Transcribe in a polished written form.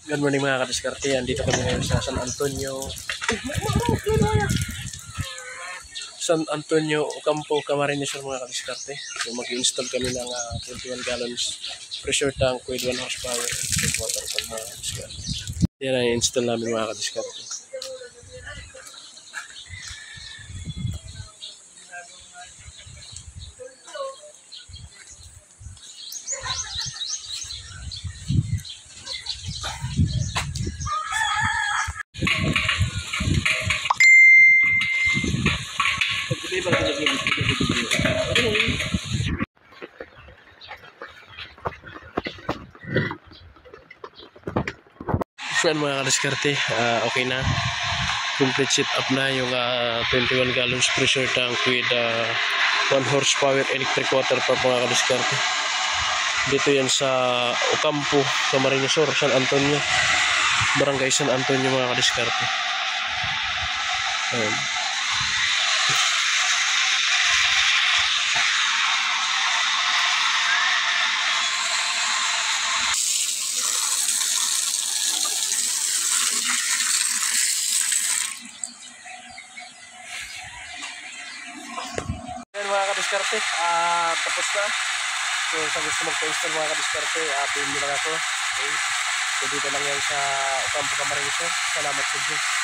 Good morning mga kadiskarte. Andito kami ngayon sa San Antonio Ocampo, Camarines Sur mga kadiskarte. So mag-install kami ng 21 gallons pressure tank with 1 horsepower electric water pump mga kadiskarte. Yan ang install namin mga kadiskarte. So yan mga kadiskarte, okay na. Complete set up na yung 21 gallons pressure tank with 1 horsepower electric water pump mga kadiskarte. Dito yan sa Ocampo, Camarines Sur, San Antonio, Barangay San Antonio mga kadiskarte. Ayan. Ayan mga kadiskarte, tapos na. So sa gusto magpa-install mga kadiskarte, pin nyo lang ako. Okay. So dito lang yan sa Ocampo, Camarines Sur. Salamat sa Diyos.